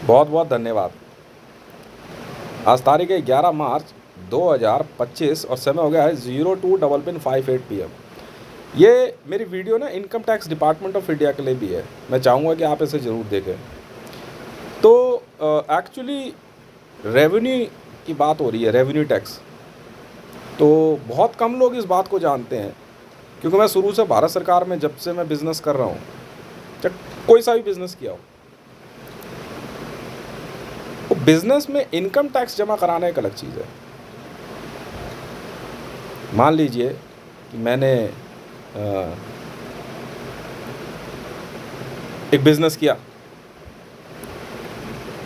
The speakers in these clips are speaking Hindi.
बहुत बहुत धन्यवाद। आज तारीख है 11 मार्च 2025 और समय हो गया है 02:58 PM। ये मेरी वीडियो ना income tax department of India के लिए भी है। मैं चाहूँगा कि आप इसे ज़रूर देखें। तो एक्चुअली रेवेन्यू की बात हो रही है, रेवेन्यू टैक्स। तो बहुत कम लोग इस बात को जानते हैं, क्योंकि मैं शुरू से भारत सरकार में जब से मैं बिज़नेस कर रहा हूँ, चाहे कोई सा भी बिज़नेस किया हो, तो बिज़नेस में इनकम टैक्स जमा कराना एक अलग चीज़ है। मान लीजिए कि मैंने एक बिज़नेस किया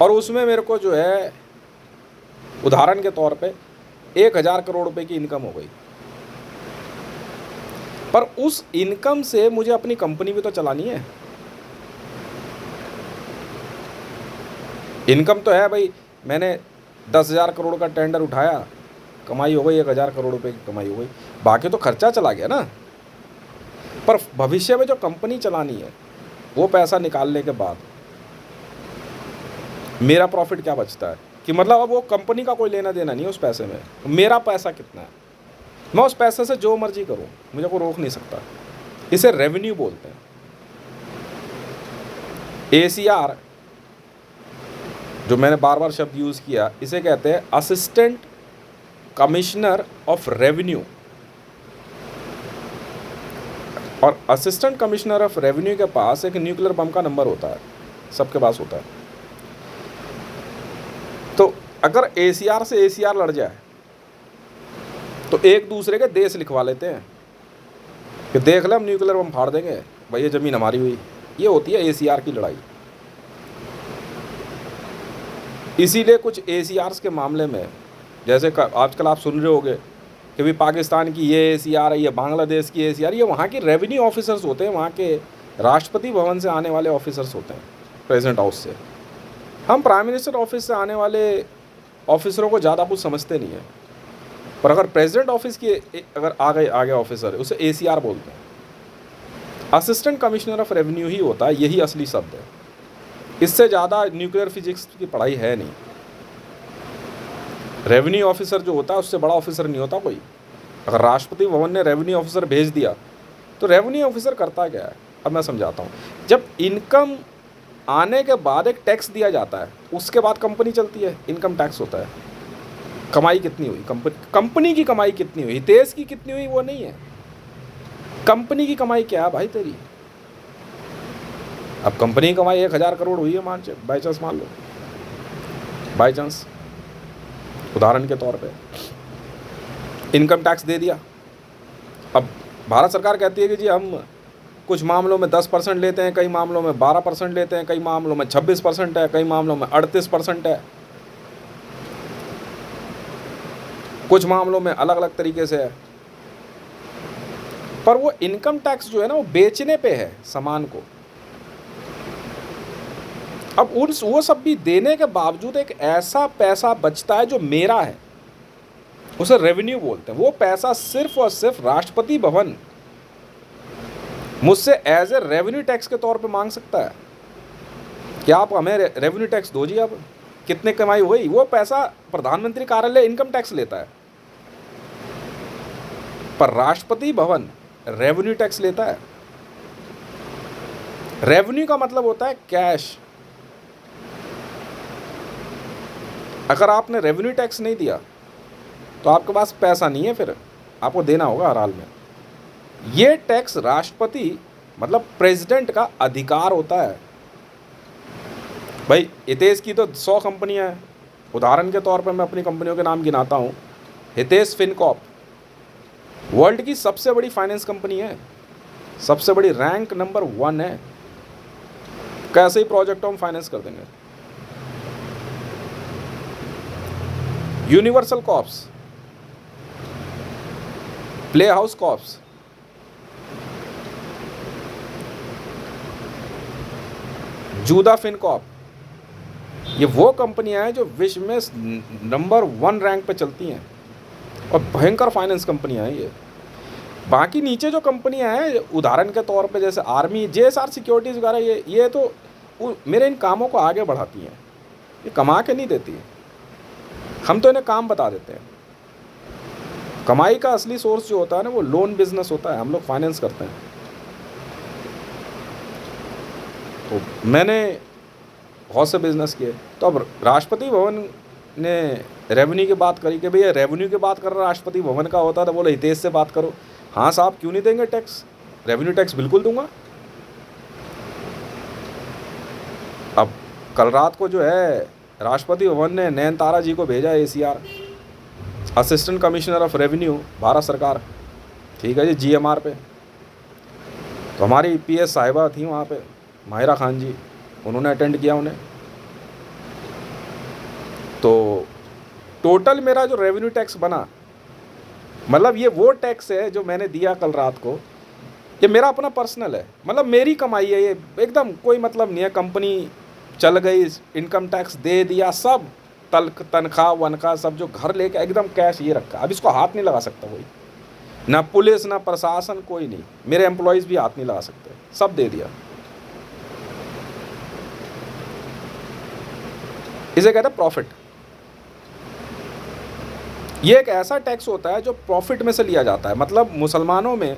और उसमें मेरे को जो है उदाहरण के तौर पे 1000 करोड़ रुपए की इनकम हो गई, पर उस इनकम से मुझे अपनी कंपनी भी तो चलानी है। इनकम तो है भाई, मैंने 10,000 करोड़ का टेंडर उठाया, कमाई हो गई 1000 करोड़ रुपए की कमाई हो गई, बाकी तो खर्चा चला गया ना। पर भविष्य में जो कंपनी चलानी है, वो पैसा निकालने के बाद मेरा प्रॉफिट क्या बचता है, कि मतलब अब वो कंपनी का कोई लेना देना नहीं है उस पैसे में, मेरा पैसा कितना है, मैं उस पैसे से जो मर्जी करूं, मुझे कोई रोक नहीं सकता। इसे रेवेन्यू बोलते हैं। ACR, जो मैंने बार बार शब्द यूज़ किया, इसे कहते हैं असिस्टेंट कमिश्नर ऑफ रेवेन्यू। और असिस्टेंट कमिश्नर ऑफ रेवेन्यू के पास एक न्यूक्लियर बम का नंबर होता है, सबके पास होता है। तो अगर ACR से ACR लड़ जाए तो एक दूसरे के देश लिखवा लेते हैं कि देख ले हम न्यूक्लियर बम फाड़ देंगे, भाई ये ज़मीन हमारी हुई। ये होती है ACR की लड़ाई। इसीलिए कुछ ACRs के मामले में, जैसे आजकल आप सुन रहे होंगे कि भाई पाकिस्तान की ये ACR है, ये बांग्लादेश की ACR, ये वहाँ के रेवेन्यू ऑफिसर्स होते हैं, वहाँ के राष्ट्रपति भवन से आने वाले ऑफिसर्स होते हैं, प्रेसिडेंट हाउस से। हम प्राइम मिनिस्टर ऑफिस से आने वाले ऑफिसरों को ज़्यादा कुछ समझते नहीं है, पर अगर प्रेसिडेंट ऑफिस की अगर आ गए ऑफिसर, उसे ACR बोलते हैं। असिस्टेंट कमिश्नर ऑफ रेवेन्यू ही होता है, यही असली शब्द है। इससे ज़्यादा न्यूक्लियर फिजिक्स की पढ़ाई है नहीं। रेवेन्यू ऑफिसर जो होता है उससे बड़ा ऑफिसर नहीं होता कोई। अगर राष्ट्रपति भवन ने रेवेन्यू ऑफिसर भेज दिया तो रेवेन्यू ऑफिसर करता क्या है, अब मैं समझाता हूँ। जब इनकम आने के बाद एक टैक्स दिया जाता है, उसके बाद कंपनी चलती है, इनकम टैक्स होता है। कमाई कितनी हुई, कंपनी की कमाई कितनी हुई, देश की कितनी हुई वो नहीं है, कंपनी की कमाई क्या है भाई तेरी। अब कंपनी की कमाई 1000 करोड़ हुई है, मान बाई चांस मान लो, बाई चांस उदाहरण के तौर पे इनकम टैक्स दे दिया। अब भारत सरकार कहती है कि जी हम कुछ मामलों में 10% लेते हैं, कई मामलों में 12% लेते हैं, कई मामलों में 26% है, कई मामलों में 38% है, कुछ मामलों में अलग अलग तरीके से है। पर वो इनकम टैक्स जो है ना, वो बेचने पे है सामान को। अब वो सब भी देने के बावजूद एक ऐसा पैसा बचता है जो मेरा है, उसे रेवेन्यू बोलते हैं। वो पैसा सिर्फ और सिर्फ राष्ट्रपति भवन मुझसे एज ए रेवेन्यू टैक्स के तौर पे मांग सकता है कि आप हमें रेवेन्यू टैक्स दो जी। अब कितने कमाई हुई, वो पैसा प्रधानमंत्री कार्यालय इनकम टैक्स लेता है, पर राष्ट्रपति भवन रेवेन्यू टैक्स लेता है। रेवेन्यू का मतलब होता है कैश। अगर आपने रेवेन्यू टैक्स नहीं दिया तो आपके पास पैसा नहीं है, फिर आपको देना होगा हर हाल में। ये टैक्स राष्ट्रपति मतलब प्रेसिडेंट का अधिकार होता है। भाई हितेश की तो 100 कंपनियां हैं, उदाहरण के तौर पर मैं अपनी कंपनियों के नाम गिनाता हूँ। हितेश फिनकॉर्प वर्ल्ड की सबसे बड़ी फाइनेंस कंपनी है, सबसे बड़ी, रैंक नंबर 1 है। कैसे ही प्रोजेक्ट हम फाइनेंस कर देंगे। Universal corps, play house corps, जूदा फिनकॉर्प, ये वो कंपनियां हैं जो विश्व में नंबर 1 रैंक पे चलती हैं और भयंकर फाइनेंस कंपनियां हैं ये। बाकी नीचे जो कंपनियां हैं, उदाहरण के तौर पे जैसे आर्मी, JSR सिक्योरिटीज़ वगैरह, ये तो मेरे इन कामों को आगे बढ़ाती हैं। ये कमा के नहीं देती है, हम तो इन्हें काम बता देते हैं। कमाई का असली सोर्स जो होता है ना वो लोन बिजनेस होता है, हम लोग फाइनेंस करते हैं। तो मैंने बहुत से बिजनेस किए। तो अब राष्ट्रपति भवन ने रेवेन्यू की बात करी कि भैया रेवेन्यू की बात कर रहा राष्ट्रपति भवन का होता, तो बोले हितेश से बात करो। हाँ साहब, क्यों नहीं देंगे टैक्स, रेवेन्यू टैक्स बिल्कुल दूंगा। अब कल रात को जो है राष्ट्रपति भवन ने नयनतारा जी को भेजा ACR, assistant commissioner of revenue, Bharat सरकार, ठीक है जी, GMR पे। तो हमारी PS साहिबा थी वहाँ पे, माहिरा खान जी, उन्होंने अटेंड किया उन्हें। तो टोटल मेरा जो रेवेन्यू टैक्स बना, मतलब ये वो टैक्स है जो मैंने दिया कल रात को, ये मेरा अपना पर्सनल है, मतलब मेरी कमाई है ये, एकदम कोई मतलब नहीं है। कंपनी चल गई, इनकम टैक्स दे दिया, सब तनख्वाह वनख्वाह सब जो घर लेके एकदम कैश ये रखा। अब इसको हाथ नहीं लगा सकता कोई, ना पुलिस ना प्रशासन, कोई नहीं, मेरे एम्प्लॉयज़ भी हाथ नहीं लगा सकते, सब दे दिया। इसे कहते हैं प्रॉफिट। ये एक ऐसा टैक्स होता है जो प्रॉफिट में से लिया जाता है। मतलब मुसलमानों में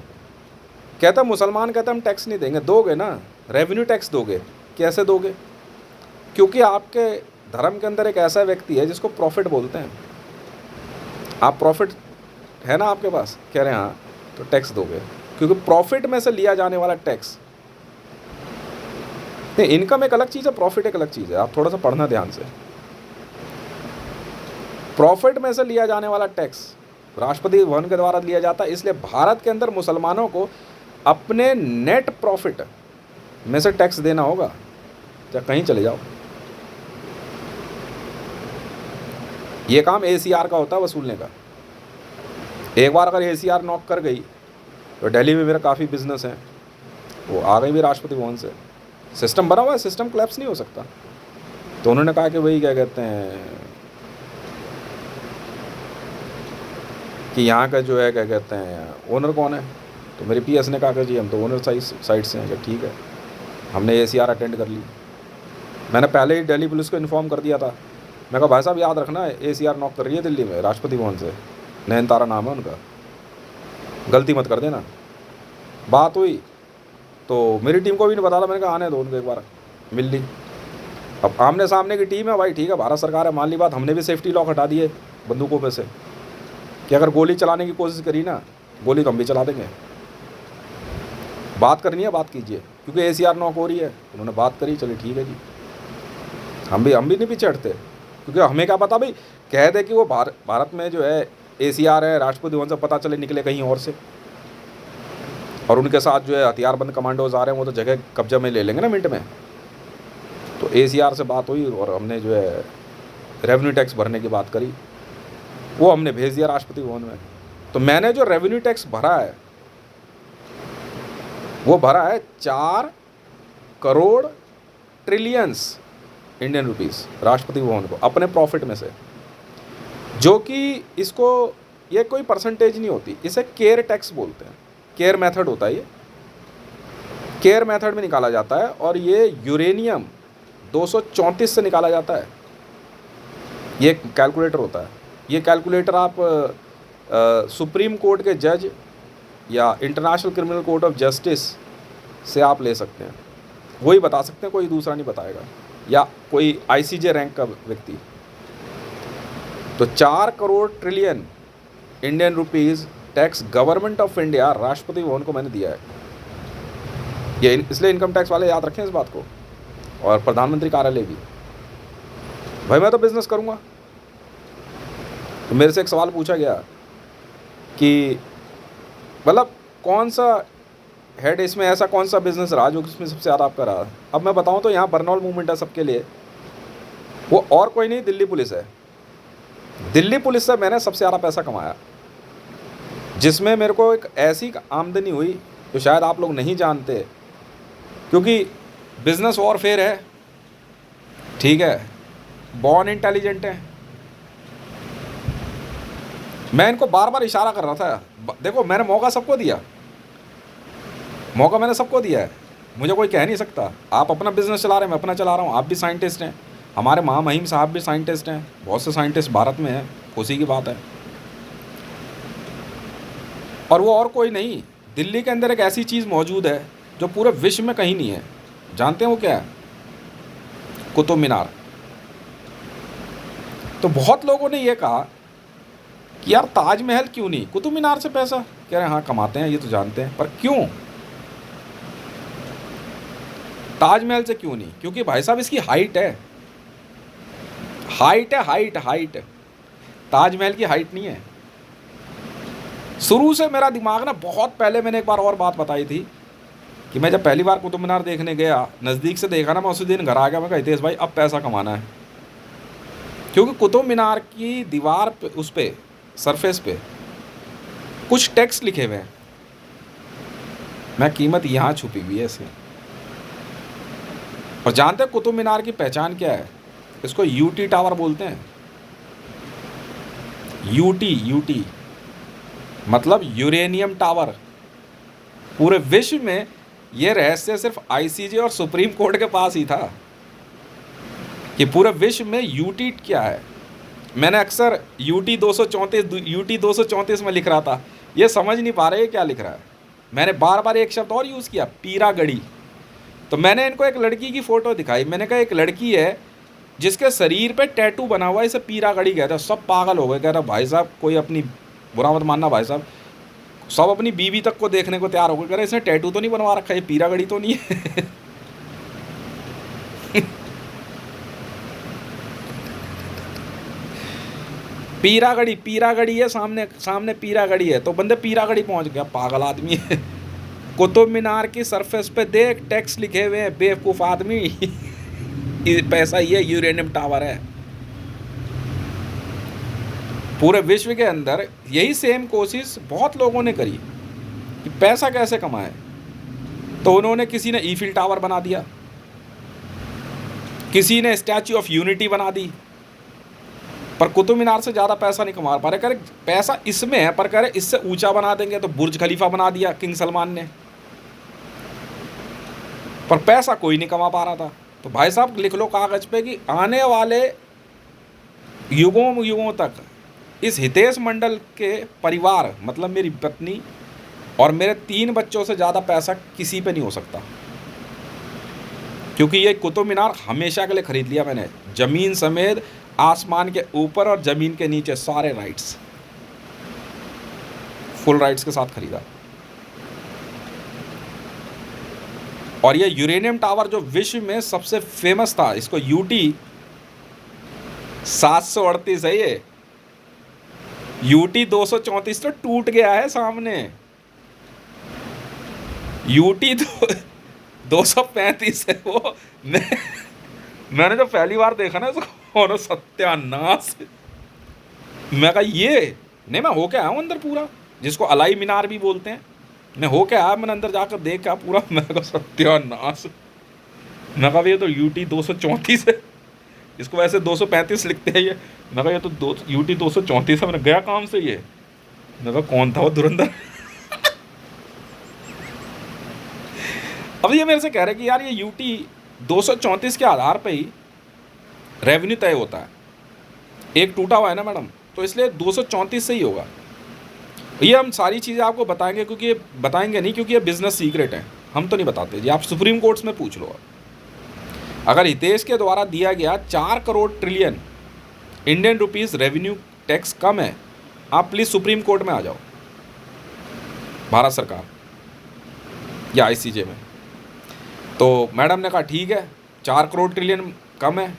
कहता है, मुसलमान कहते हैं हम टैक्स नहीं देंगे, दोगे ना, रेवेन्यू टैक्स दोगे। कैसे दोगे? क्योंकि आपके धर्म के अंदर एक ऐसा व्यक्ति है जिसको प्रॉफिट बोलते हैं। आप प्रॉफिट है ना आपके पास, कह रहे हैं हाँ, तो टैक्स दोगे, क्योंकि प्रॉफिट में से लिया जाने वाला टैक्स। नहीं, इनकम एक अलग चीज़ है, प्रॉफिट एक अलग चीज़ है, आप थोड़ा सा पढ़ना ध्यान से। प्रॉफिट में से लिया जाने वाला टैक्स राष्ट्रपति भवन के द्वारा लिया जाता है, इसलिए भारत के अंदर मुसलमानों को अपने नेट प्रॉफिट में से टैक्स देना होगा, चाहे कहीं चले जाओ। ये काम ACR का होता है वसूलने का। एक बार अगर ACR नॉक कर गई तो दिल्ली में मेरा काफ़ी बिजनेस है, वो आ गई भी राष्ट्रपति भवन से, सिस्टम बना हुआ है, सिस्टम कोलैप्स नहीं हो सकता। तो उन्होंने कहा कि वही क्या कहते हैं कि यहाँ का जो है क्या कहते हैं ओनर कौन है। तो मेरे PS ने कहा कि जी हम तो ओनर साइड से हैं। ठीक है, हमने ACR अटेंड कर ली। मैंने पहले ही दिल्ली पुलिस को इन्फॉर्म कर दिया था। मैं कहा भाई साहब याद रखना है, ACR नॉक कर रही है दिल्ली में राष्ट्रपति भवन से, नयनतारा नाम है उनका, गलती मत कर देना। बात हुई तो मेरी टीम को भी नहीं बता था, मैंने कहा आने दो उनको, एक बार मिल ली। अब आमने सामने की टीम है भाई, ठीक है, भारत सरकार है, मान ली बात। हमने भी सेफ्टी लॉक हटा दिए बंदूकों पे से कि अगर गोली चलाने की कोशिश करी ना, गोली तो हम भी चला देंगे। बात करनी है, बात कीजिए, क्योंकि ACR नॉक हो रही है। उन्होंने बात करी, चलिए ठीक है जी, हम भी नहीं पीछे हटते, क्योंकि हमें क्या पता भाई, कह दे कि वो भारत में जो है ACR है, राष्ट्रपति भवन से पता चले निकले कहीं और से, और उनके साथ जो है हथियारबंद कमांडोज आ रहे हैं, वो तो जगह कब्जा में ले लेंगे ना मिनट में। तो ACR से बात हुई और हमने जो है रेवेन्यू टैक्स भरने की बात करी, वो हमने भेज दिया राष्ट्रपति भवन में। तो मैंने जो रेवेन्यू टैक्स भरा है वो भरा है 4 crore trillions Indian rupees Rashtrapati Bhavan को, अपने प्रॉफिट में से, जो कि इसको ये कोई परसेंटेज नहीं होती, इसे केयर टैक्स बोलते हैं। केयर मेथड होता है, ये केयर मेथड में निकाला जाता है, और ये यूरेनियम 234 से निकाला जाता है। ये कैलकुलेटर होता है। ये कैलकुलेटर आप सुप्रीम कोर्ट के जज या international criminal court of justice से आप ले सकते हैं, वही बता सकते हैं, कोई दूसरा नहीं बताएगा, या कोई ICJ रैंक का व्यक्ति। तो 4 crore trillion Indian rupees tax government of India Rashtrapati Bhavan को मैंने दिया है। ये इसलिए इनकम टैक्स वाले याद रखें इस बात को, और प्रधानमंत्री कार्यालय भी। भाई मैं तो बिजनेस करूँगा। तो मेरे से एक सवाल पूछा गया कि मतलब कौन सा हेड इसमें ऐसा कौन सा बिजनेस रहा जो इसमें सबसे ज़्यादा आपका रहा। अब मैं बताऊं तो यहाँ बर्नौल मूवमेंट है सबके लिए, वो और कोई नहीं, दिल्ली पुलिस है। दिल्ली पुलिस से मैंने सबसे ज़्यादा पैसा कमाया, जिसमें मेरे को एक ऐसी आमदनी हुई जो शायद आप लोग नहीं जानते, क्योंकि बिजनेस वॉरफेयर है, ठीक है, बॉर्न इंटेलिजेंट है। मैं इनको बार बार इशारा कर रहा था, देखो मैंने मौका सबको दिया, मौका मैंने सबको दिया है, मुझे कोई कह नहीं सकता। आप अपना बिजनेस चला रहे हैं, मैं अपना चला रहा हूँ, आप भी साइंटिस्ट हैं, हमारे महामहिम साहब भी साइंटिस्ट हैं, बहुत से साइंटिस्ट भारत में हैं, खुशी की बात है। और वो और कोई नहीं, दिल्ली के अंदर एक ऐसी चीज़ मौजूद है जो पूरे विश्व में कहीं नहीं है। जानते हैं वो क्या है? कुतुब मीनार। तो बहुत लोगों ने ये कहा कि यार ताजमहल क्यों नहीं, कुतुब मीनार से पैसा कह रहे हैं। हाँ कमाते हैं, ये तो जानते हैं, पर क्यों ताजमहल से क्यों नहीं? क्योंकि भाई साहब इसकी हाइट है, हाइट ताजमहल की हाइट नहीं है। शुरू से मेरा दिमाग ना, बहुत पहले मैंने एक बार और बात बताई थी कि मैं जब पहली बार कुतुब मीनार देखने गया, नज़दीक से देखा ना, मैं उसी दिन घर आ गया। मैं कहा हितेश भाई अब पैसा कमाना है, क्योंकि कुतुब मीनार की दीवार पे, उस पे सरफेस पे कुछ टेक्स्ट लिखे हुए हैं। मैं कीमत यहाँ छुपी हुई है इसकी। और जानते हैं कुतुब मीनार की पहचान क्या है? इसको यूटी टावर बोलते हैं। यूटी मतलब यूरेनियम टावर। पूरे विश्व में ये रहस्य सिर्फ आईसीजे और सुप्रीम कोर्ट के पास ही था कि पूरे विश्व में यूटी क्या है। मैंने अक्सर यूटी 234 में लिख रहा था, ये समझ नहीं पा रहे क्या लिख रहा है। मैंने बार बार एक शब्द और यूज़ किया, पीरागढ़ी। तो मैंने इनको एक लड़की की फ़ोटो दिखाई, मैंने कहा एक लड़की है जिसके शरीर पे टैटू बना हुआ है, इसे पीरागढ़ी कहते हैं। सब पागल हो गए, कह रहा भाई साहब कोई अपनी, बुरा मत मानना भाई साहब, सब अपनी बीवी तक को देखने को तैयार हो गए, कह रहे इसने टैटू तो नहीं बनवा रखा, ये पीरागढ़ी तो नहीं है। पीरागढ़ी है, सामने पीरागढ़ी है। तो बंदे पीरागढ़ी पहुंच गया, पागल आदमी है। कुतुब मीनार की सरफेस पे देख टेक्स्ट लिखे हुए हैं, बेवकूफ़ आदमी। पैसा ये यूरेनियम टावर है। पूरे विश्व के अंदर यही सेम कोशिश बहुत लोगों ने करी कि पैसा कैसे कमाए। तो उन्होंने, किसी ने ईफिल टावर बना दिया, किसी ने स्टैच्यू ऑफ यूनिटी बना दी, पर कुतुब मीनार से ज़्यादा पैसा नहीं कमा पा रहे। कह रहे पैसा इसमें है, पर कह रहे इससे ऊंचा बना देंगे। तो बुर्ज खलीफा बना दिया किंग सलमान ने, पर पैसा कोई नहीं कमा पा रहा था। तो भाई साहब लिख लो कागज़ पे कि आने वाले युगों तक इस हितेश मंडल के परिवार, मतलब मेरी पत्नी और मेरे 3 बच्चों से ज़्यादा पैसा किसी पे नहीं हो सकता। क्योंकि ये कुतुब मीनार हमेशा के लिए ख़रीद लिया मैंने, ज़मीन समेत, आसमान के ऊपर और ज़मीन के नीचे सारे राइट्स, फुल राइट्स के साथ ख़रीदा। और ये यूरेनियम टावर जो विश्व में सबसे फेमस था, इसको यूटी 738 है, ये यूटी 234 तो टूट गया है सामने, यूटी 235 है वो। मैंने जो पहली बार देखा ना इसको, सत्यानाश। मैं कहा ये नहीं, मैं हो के आया हूँ अंदर पूरा, जिसको अलाई मीनार भी बोलते हैं। मैं हो के आया, मैंने अंदर जाकर देख के पूरा, मैं कहा सत्यानाश। मैं कहा ये तो यूटी 234 है, इसको वैसे 235 लिखते हैं ये। मैं कहा ये तो यूटी 234 है। मैंने गया काम से ये। मैं कहा कौन था वो धुरंधर। अब ये मेरे से कह रहे कि यार ये यूटी 234 के आधार पे ही रेवेन्यू तय होता है। एक टूटा हुआ है ना मैडम, तो इसलिए 234 से ही होगा। ये हम सारी चीज़ें आपको बताएंगे, क्योंकि ये बताएंगे नहीं, क्योंकि ये बिजनेस सीक्रेट है, हम तो नहीं बताते जी। आप सुप्रीम कोर्ट्स में पूछ लो। अगर हितेश के द्वारा दिया गया 4 crore trillion Indian rupees revenue tax कम है, आप प्लीज़ सुप्रीम कोर्ट में आ जाओ, भारत सरकार या आईसीजे में। तो मैडम ने कहा ठीक है, 4 करोड़ ट्रिलियन कम है।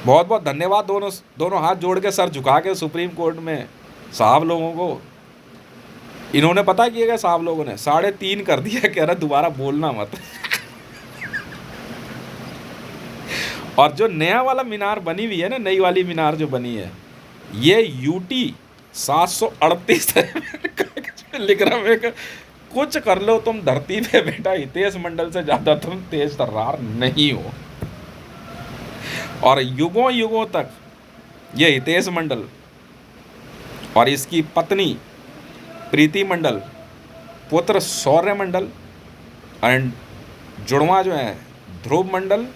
बहुत बहुत धन्यवाद दोनों हाथ जोड़ के, सर झुका के सुप्रीम कोर्ट में साहब लोगों को। इन्होंने पता किया गया, साहब लोगों ने 3.5 कर दिया, कह रहा दोबारा बोलना मत। और जो नया वाला मीनार बनी हुई है ना, नई वाली मीनार जो बनी है, ये यूटी 738 है। लिख रहा मैं, कुछ कर लो तुम धरती पे बेटा, हितेश मंडल से ज़्यादा तुम तेज तर्रार नहीं हो। और युगों युगों तक ये हितेश मंडल और इसकी पत्नी प्रीति मंडल, पुत्र शौर्य मंडल एंड जुड़वा जो है ध्रुव मंडल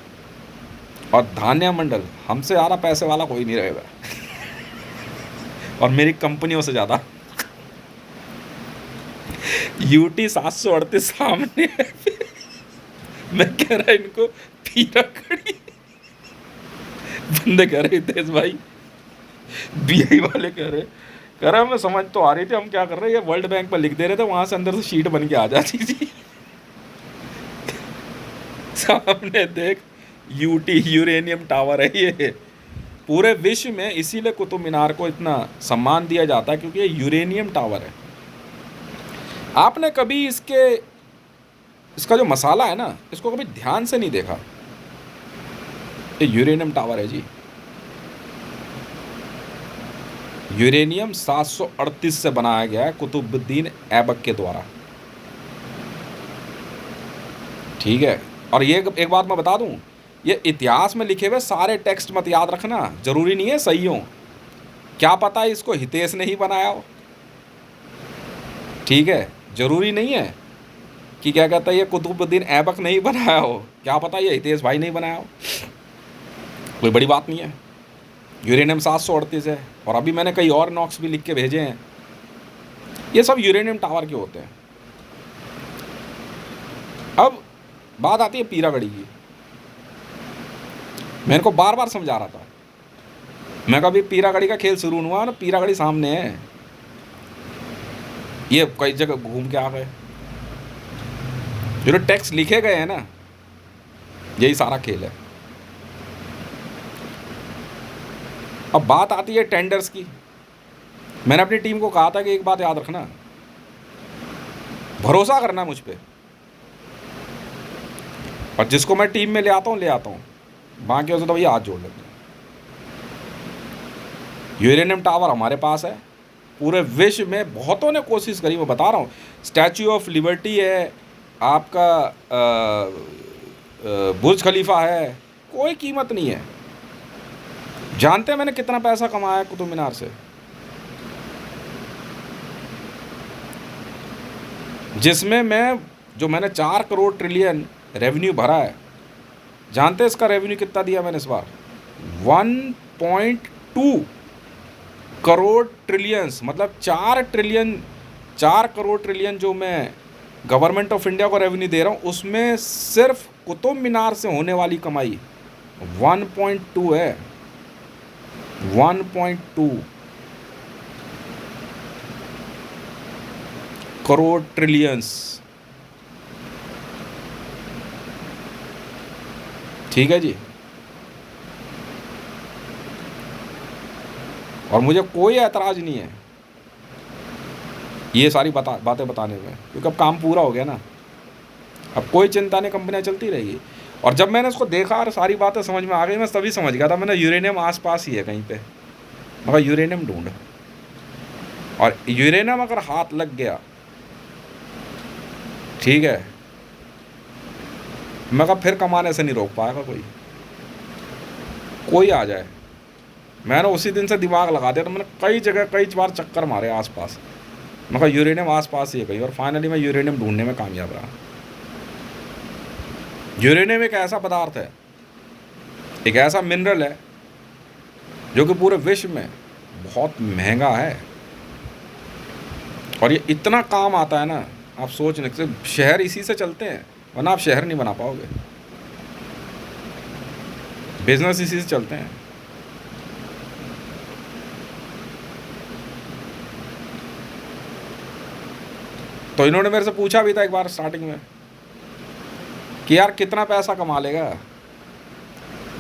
और धान्या मंडल हमसे ज़्यादा पैसे वाला कोई नहीं रहेगा और मेरी कंपनियों से ज़्यादा। यूटी 738 सामने है। मैं कह रहा इनको पीरा खड़ी बंदे कह रहे हितेश भाई, बीआई वाले कह रहे हमें समझ तो आ रही थी हम क्या कर रहे हैं, ये वर्ल्ड बैंक पर लिख दे रहे थे, वहां से अंदर से शीट बन के आ जाती थी। सामने देख यूटी यूरेनियम टावर है ये। पूरे विश्व में इसीलिए कुतुब मीनार को इतना सम्मान दिया जाता है क्योंकि ये यूरेनियम टावर है। आपने कभी इसका जो मसाला है ना, इसको कभी ध्यान से नहीं देखा। ये यूरेनियम टावर है जी, यूरेनियम 738 से बनाया गया है कुतुबुद्दीन ऐबक के द्वारा, ठीक है। और ये एक बात मैं बता दूं, ये इतिहास में लिखे हुए सारे टेक्स्ट मत याद रखना, जरूरी नहीं है सही हो, क्या पता है इसको हितेश ने ही बनाया हो, ठीक है। जरूरी नहीं है कि क्या कहता है ये कुतुबुद्दीन ऐबक नहीं बनाया हो, क्या पता ये हितेश भाई नहीं बनाया हो, कोई बड़ी बात नहीं है। यूरेनियम 738 है और अभी मैंने कई और नॉक्स भी लिख के भेजे हैं, ये सब यूरेनियम टावर के होते हैं। अब बात आती है पीरागढ़ी की। मैं इनको बार बार समझा रहा था, मैं कभी पीरागढ़ी का खेल शुरू हुआ ना, पीरागढ़ी सामने है, ये कई जगह घूम के आ गए, जो टेक्स्ट लिखे गए हैं ना, यही सारा खेल है। अब बात आती है टेंडर्स की। मैंने अपनी टीम को कहा था कि एक बात याद रखना, भरोसा करना मुझ पे, और जिसको मैं टीम में ले आता हूँ, बाकी तो भैया हाथ जोड़ लेते हैं। यूरेनियम टावर हमारे पास है, पूरे विश्व में बहुतों ने कोशिश करी, मैं बता रहा हूँ। स्टैचू ऑफ लिबर्टी है, आपका बुर्ज खलीफा है, कोई कीमत नहीं है। जानते हैं मैंने कितना पैसा कमाया कुतुब मीनार से, जिसमें मैंने 4 करोड़ ट्रिलियन रेवेन्यू भरा है। जानते हैं इसका रेवेन्यू कितना दिया मैंने इस बार? 1.2 करोड़ ट्रिलियंस, मतलब 4 करोड़ ट्रिलियन जो मैं गवर्नमेंट ऑफ इंडिया को रेवेन्यू दे रहा हूँ, उसमें सिर्फ कुतुब मीनार से होने वाली कमाई 1.2 है। 1.2 करोड़ ट्रिलियंस, ठीक है जी। और मुझे कोई ऐतराज़ नहीं है ये सारी बातें बताने में, क्योंकि अब काम पूरा हो गया ना, अब कोई चिंता नहीं, कंपनियाँ चलती रहेगी। और जब मैंने उसको देखा और सारी बातें समझ में आ गई, मैं तभी समझ गया था, मैंने यूरेनियम आसपास ही है कहीं पे, मगर यूरेनियम ढूंढ, और यूरेनियम अगर हाथ लग गया, ठीक है, मगर फिर कमाने से नहीं रोक पाएगा कोई आ जाए। मैंने उसी दिन से दिमाग लगा दिया, तो मैंने कई बार चक्कर मारे आसपास, मगर यूरेनियम आसपास ही है कहीं, और फाइनली मैं यूरेनियम ढूंढने में कामयाब रहा। यूरेनियम एक ऐसा पदार्थ है, एक ऐसा मिनरल है जो कि पूरे विश्व में बहुत महंगा है, और ये इतना काम आता है ना, आप सोच नहीं सकते। शहर इसी से चलते हैं, वरना आप शहर नहीं बना पाओगे, बिजनेस इसी से चलते हैं। तो इन्होंने मेरे से पूछा भी था एक बार स्टार्टिंग में कि यार कितना पैसा कमा लेगा,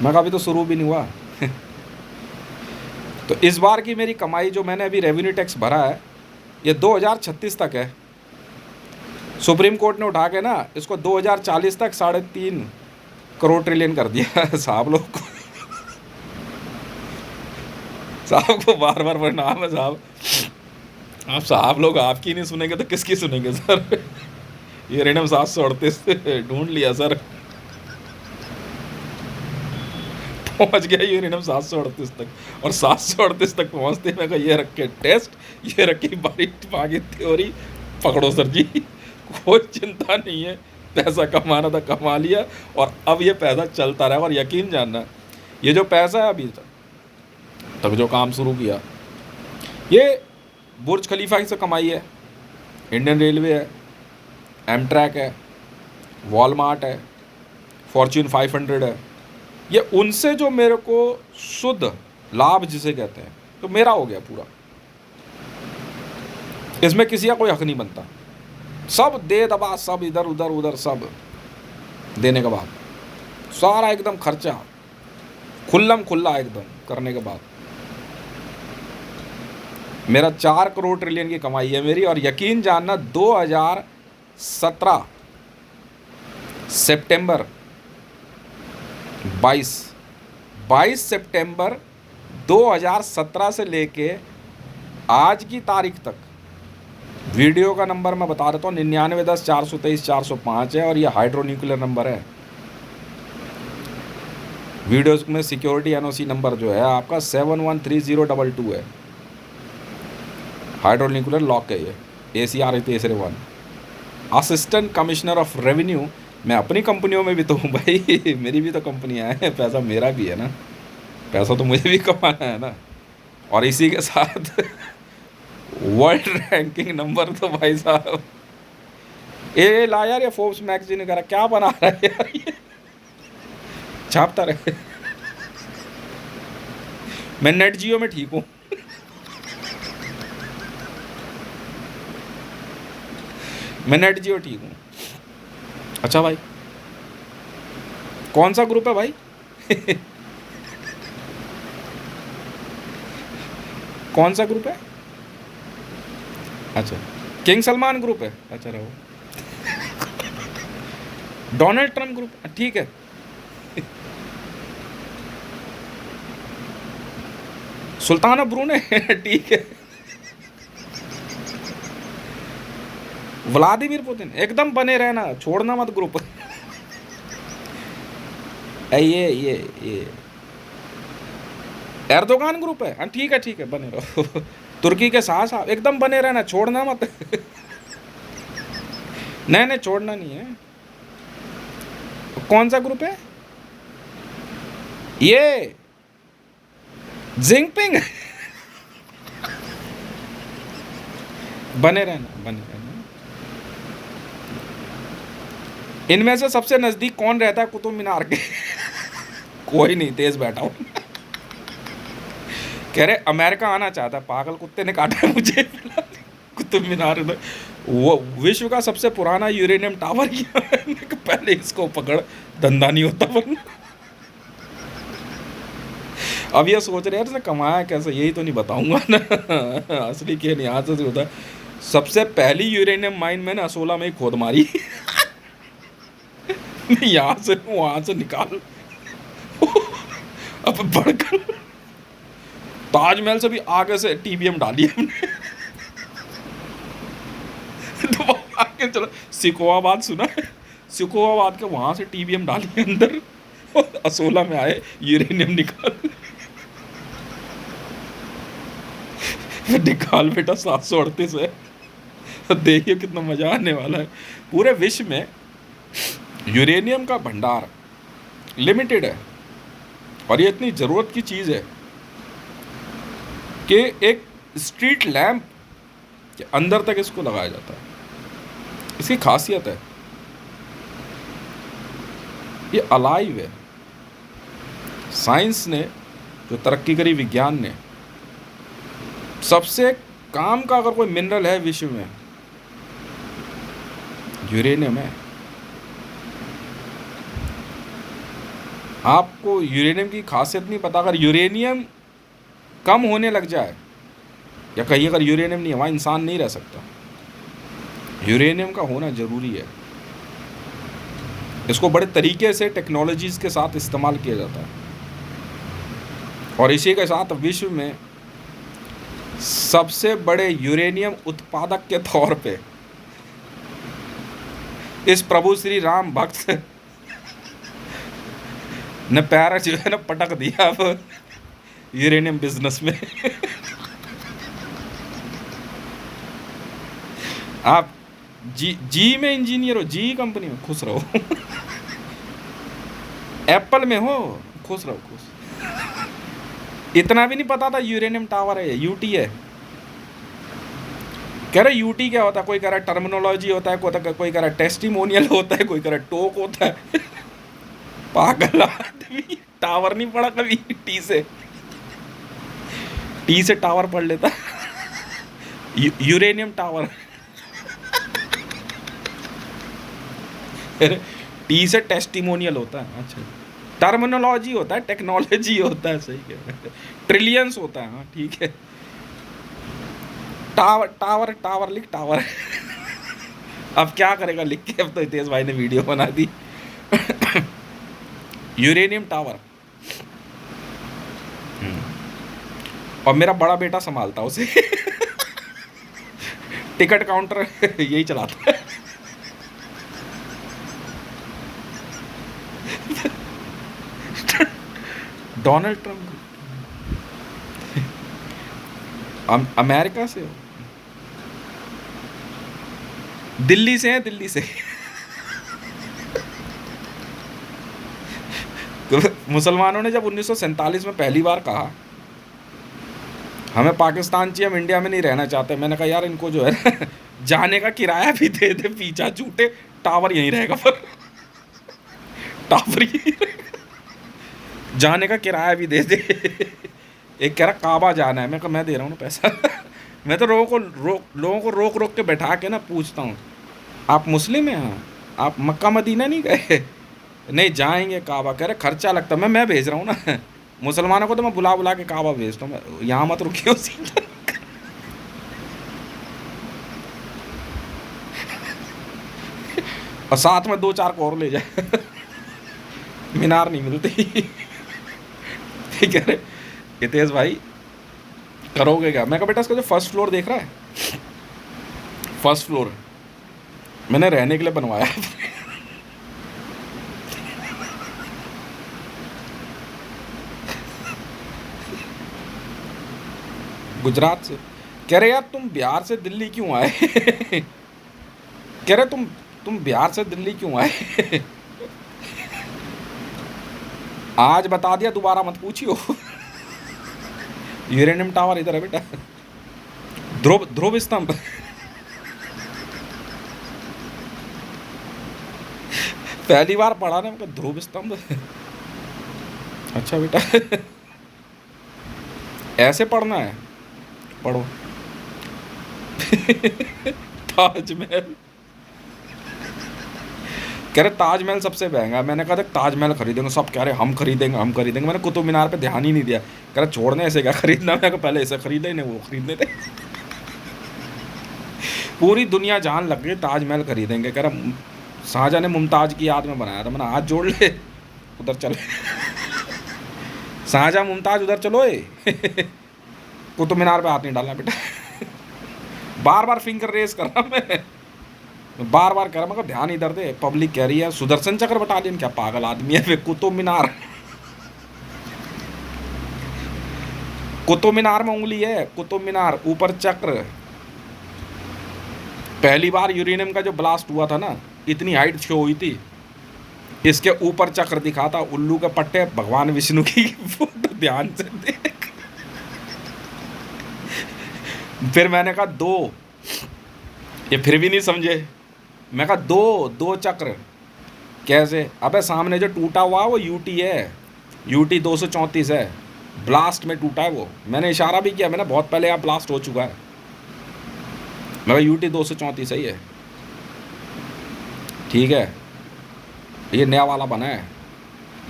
मैं कहा अभी तो शुरू भी नहीं हुआ। तो इस बार की मेरी कमाई जो मैंने अभी रेवेन्यू टैक्स भरा है, ये 2036 तक है। सुप्रीम कोर्ट ने उठा के ना इसको 2040 तक 3.5 करोड़ ट्रिलियन कर दिया है साहब लोग को। साहब को बार बार परिणाम है साहब, आप साहब लोग आपकी नहीं सुनेंगे तो किसकी सुनेंगे सर। ये यूरेनियम 738 ढूंढ लिया सर, पहुंच गया यूरेनियम 738 तक, और 738 तक पहुंचते मैं कहा ये रखे टेस्ट, ये रखी बाकी थ्योरी, पकड़ो सर जी, कोई चिंता नहीं है, पैसा कमाना था कमा लिया, और अब ये पैसा चलता रहेगा। और यकीन जानना ये जो पैसा है अभी तक जो काम शुरू किया, ये बुर्ज खलीफा से कमाई है, इंडियन रेलवे है, एमट्रैक है, वॉलमार्ट है, फॉर्च्यून 500 है, ये उनसे जो मेरे को शुद्ध लाभ जिसे कहते हैं, तो मेरा हो गया पूरा। इसमें किसी का कोई हक नहीं बनता, सब दे दबा, सब इधर उधर उधर सब देने के बाद सारा एकदम खर्चा खुल्लम खुल्ला एकदम करने के बाद मेरा 4 करोड़ ट्रिलियन की कमाई है मेरी। और यकीन जानना 2017 सितंबर 22 सितंबर 2017 से लेके आज की तारीख तक, वीडियो का नंबर मैं बता देता हूँ, 9910-423-405 है और ये हाइड्रो न्यूक्लियर नंबर है। वीडियोस में सिक्योरिटी एनओसी नंबर जो है आपका 713022 है, हाइड्रो न्यूक्लियर लॉक है ये, ACR तीसरे 1। असिस्टेंट कमिश्नर ऑफ रेवेन्यू, मैं अपनी कंपनियों में भी तो हूँ भाई, मेरी भी तो कंपनियाँ हैं, पैसा मेरा भी है ना, पैसा तो मुझे भी कमाना है ना। और इसी के साथ वर्ल्ड रैंकिंग नंबर तो भाई साहब, ये ला यार, ये फोर्ब्स मैगजीन वगैरह क्या बना रहा है यार, ये छापता रहे। मैं नेट जियो में ठीक हूँ, मैं नेट जियो ठीक हूँ। अच्छा भाई, कौन सा ग्रुप है भाई? कौन सा ग्रुप है? अच्छा, किंग सलमान ग्रुप है। अच्छा रहो, डोनाल्ड ट्रम्प ग्रुप, ठीक है। सुल्तान ऑफ ब्रूने, ठीक है। व्लादिमीर पुतिन, एकदम बने रहना, छोड़ना मत ग्रुप। ये एर्दोगान ग्रुप है, हाँ ठीक है ठीक है, बने रहो। तुर्की के साथ एकदम बने रहना, छोड़ना मत। नहीं छोड़ना नहीं है। कौन सा ग्रुप है ये? जिंगपिंग। बने रहना। इनमें से सबसे नजदीक कौन रहता है कुतुब मीनार के? कोई नहीं, तेज बैठा हूं। कह रहे अमेरिका आना चाहता है, पागल कुत्ते ने काटा है मुझे। कुतुब मीनार वो विश्व का सबसे पुराना यूरेनियम टावर किया है, पहले इसको पकड़, धंधा नहीं होता वरना। अब ये सोच रहे हैं कमाया कैसे, यही तो नहीं बताऊंगा ना। असली के नहीं, यहाँ से होता है। सबसे पहली यूरेनियम माइन मैंने असोला में ही खोद मारी। यहाँ से वहां से निकाल। अब बढ़कर ताजमहल से भी आगे से TBM डाली हमने। तो आगे चलो, सिकोहाबाद सुना है? सिकोहाबाद के वहां से TBM डाली अंदर, असोला में आए यूरेनियम निकाल। निकाल बेटा, 738 है। देखिए कितना मजा आने वाला है। पूरे विश्व में यूरेनियम का भंडार लिमिटेड है और ये इतनी ज़रूरत की चीज़ है कि एक स्ट्रीट लैंप के अंदर तक इसको लगाया जाता है। इसकी खासियत है ये अलाइव है। साइंस ने जो तरक्की करी, विज्ञान ने, सबसे काम का अगर कोई मिनरल है विश्व में, यूरेनियम है। आपको यूरेनियम की खासियत नहीं पता। अगर यूरेनियम कम होने लग जाए या कहीं अगर यूरेनियम नहीं है, वहाँ इंसान नहीं रह सकता। यूरेनियम का होना ज़रूरी है। इसको बड़े तरीके से टेक्नोलॉजीज़ के साथ इस्तेमाल किया जाता है और इसी के साथ विश्व में सबसे बड़े यूरेनियम उत्पादक के तौर पे इस प्रभु श्री राम भक्त ने पैर जो है ना पटक दिया अब यूरेनियम बिजनेस में। आप जी में इंजीनियर हो, जी कंपनी में खुश रहो। एप्पल में हो, खुश रहो, खुश। इतना भी नहीं पता था यूरेनियम टावर है, यूटी है। कह रहे यूटी क्या होता है, कोई कह रहा टर्मिनोलॉजी होता है, कोई कह रहा टेस्टिमोनियल होता है, कोई कह रहा टोक होता है। पागल आदमी, टावर नहीं पढ़ा कभी। टी से टावर पढ़ लेता। Uranium tower. टी से टेस्टिमोनियल होता है, अच्छा। टर्मिनोलॉजी होता है, टेक्नोलॉजी होता है, सही कह रहे हैं। ट्रिलियंस होता है, हाँ ठीक है। टावर टावर टावर लिख, टावर। अब क्या करेगा लिख के, अब तो हितेश भाई ने वीडियो बना दी। Uranium tower. और मेरा बड़ा बेटा संभालता उसे। टिकट काउंटर यही चलाता है। डोनाल्ड ट्रम्प अमेरिका से हो? दिल्ली से है, दिल्ली से। तो मुसलमानों ने जब 1947 में पहली बार कहा हमें पाकिस्तान चाहिए, हम इंडिया में नहीं रहना चाहते, मैंने कहा यार इनको जो है जाने का किराया भी दे दे, पीछा छूटे, टावर यहीं रहेगा। पर टावर यहीं रहेगा, जाने का किराया भी दे दे। एक कह रहा काबा जाना है, मैं कहा मैं दे रहा हूँ ना पैसा। मैं तो लोगों को रोक रोक के बैठा के ना पूछता हूँ, आप मुस्लिम हैं? हाँ। आप मक्का मदीना नहीं गए? नहीं जाएंगे काबा। कह रहे खर्चा लगता, मैं भेज रहा हूँ ना। मुसलमानों को तो मैं बुला बुला के काबा भेजता हूँ, यहाँ मत रुकियो सीधा। और साथ में 2-4 को और ले जाए। मीनार नहीं मिलती। कह रहे हितेश भाई करोगे क्या? मैं कहा बेटा इसका जो फर्स्ट फ्लोर देख रहा है, फर्स्ट फ्लोर मैंने रहने के लिए बनवाया। गुजरात से। कह रहे यार तुम बिहार से दिल्ली क्यों आए? कह रहे तुम बिहार से दिल्ली क्यों आए? आज बता दिया, दोबारा मत पूछियो। यूरेनियम टावर इधर है बेटा। ध्रुव स्तंभ। पहली बार पढ़ा ना, मतलब ध्रुव स्तंभ। अच्छा बेटा। ऐसे पढ़ना है, पढ़ो। ताजमहल। कह रहे ताजमहल सबसे महंगा। मैंने कहा देख ताजमहल खरीदेंगे, सब कह रहे हम खरीदेंगे। मैंने कुतुब मीनार पे ध्यान ही नहीं दिया। कह रहे छोड़ने ऐसे क्या खरीदना, मैं पहले ऐसे खरीदे नहीं, वो खरीदने थे। पूरी दुनिया जान लग गई ताजमहल खरीदेंगे। कह रहा शाहजहां ने मुमताज की याद में बनाया था। मैंने हाथ जोड़ ले, उधर चले। शाहजहां मुमताज उधर चलो। कुतुब मीनार पे हाथ नहीं डालना बेटा। बार बार फिंगर रेस कर रहा मैं बार बार कह रहा, मगर ध्यान इधर दे। पब्लिक कह रही है सुदर्शन चक्र बटालियन, क्या पागल आदमी है? कुतुब मीनार, कुतुब मीनार में उंगली है, कुतुब मीनार ऊपर चक्र। पहली बार यूरेनियम का जो ब्लास्ट हुआ था ना, इतनी हाइट शो हुई थी, इसके ऊपर चक्र दिखा था, उल्लू के पट्टे, भगवान विष्णु की फोटो। ध्यान से देख। फिर मैंने कहा 2, ये फिर भी नहीं समझे। मैं कहा 2 चक्र कैसे? अबे सामने जो टूटा हुआ वो यूटी है, यूटी 234 है, ब्लास्ट में टूटा है वो। मैंने इशारा भी किया, मैंने बहुत पहले यहाँ ब्लास्ट हो चुका है। मैं कहा यूटी 234 सही है, ठीक है। ये नया वाला बना है,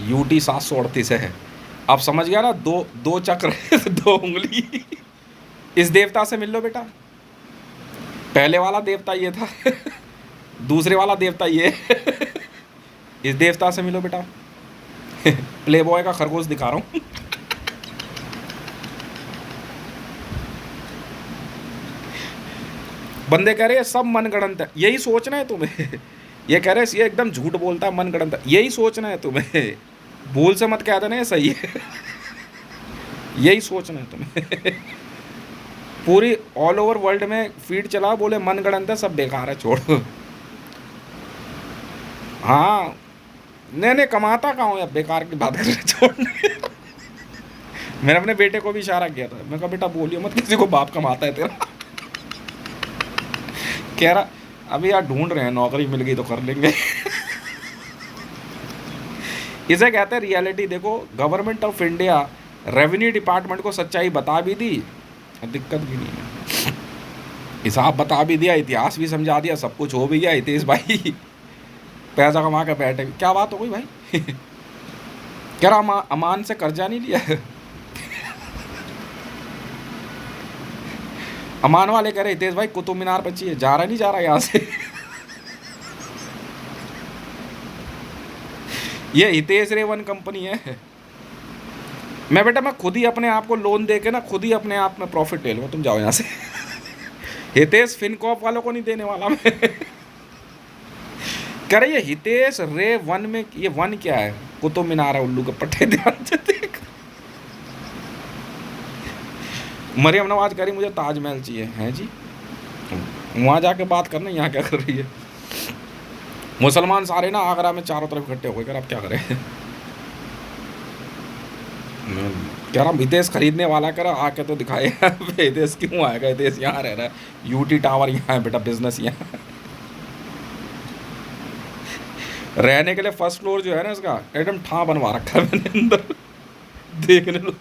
यूटी 738 है। अब समझ गया ना? दो चक्र। 2 उंगली। इस देवता से मिल लो बेटा। पहले वाला देवता ये था, दूसरे वाला देवता ये। इस देवता से मिलो बेटा। प्ले बॉय का खरगोश दिखा रहा हूँ। बंदे कह रहे हैं सब मनगढ़ंत है, यही सोचना है तुम्हें। ये कह रहे हैं ये एकदम झूठ बोलता है, मनगढ़ंत है, यही सोचना है तुम्हें। भूल से मत कह देना ये सही है। यही सोचना है तुम्हें। पूरी ऑल ओवर वर्ल्ड में फीड चला, बोले मनगढ़ंत है, सब बेकार है, छोड़ो। हाँ नहीं कमाता कहाँ हूँ, बेकार की बात कर रहे, छोड़ने। मैंने अपने बेटे को भी इशारा किया था, मैं कहा बेटा बोलियो मत किसी को, बाप कमाता है तेरा। कह रहा अभी यार ढूंढ रहे हैं, नौकरी मिल गई तो कर लेंगे। इसे कहते हैं रियलिटी। देखो government of India revenue department को सच्चाई बता भी दी, दिक्कत भी नहीं है, हिसाब बता भी दिया, इतिहास भी समझा दिया, सब कुछ हो भी गया। हितेश भाई पैसा कमा के बैठे, क्या बात हो गई भाई? कह रहा अमान से कर्जा नहीं लिया। अमान वाले कह रहे हितेश भाई कुतुब मीनार पर चाहिए, जा रहा नहीं जा रहा यहाँ से। ये हितेश रेवन कंपनी है। मैं बेटा मैं खुद ही अपने आप को लोन दे के ना खुद ही अपने आप में प्रॉफिट ले लूँगा, तुम जाओ यहाँ से। हितेश फिनकॉप वालों को नहीं देने वाला मैं। कह रहे ये हितेश रे वन में, ये वन क्या है? कुतुब मीनार है, उल्लू के पट्टे, ध्यान से देख। मरियम नवाज कह रही मुझे ताजमहल चाहिए, हैं जी? वहाँ जाके बात करना, यहाँ क्या कर रही है? मुसलमान सारे ना आगरा में चारों तरफ इकट्ठे हो गए, कर अब क्या करें? कह रहा हितेश खरीदने वाला, कर आके तो दिखाए। हितेश क्यों आएगा? हितेश यहाँ रह रहा है, यूटी टावर यहाँ है बेटा, बिजनेस यहाँ। रहने के लिए फर्स्ट फ्लोर जो है ना इसका एकदम ठा बनवा रखा है मैंने अंदर, देखने लो।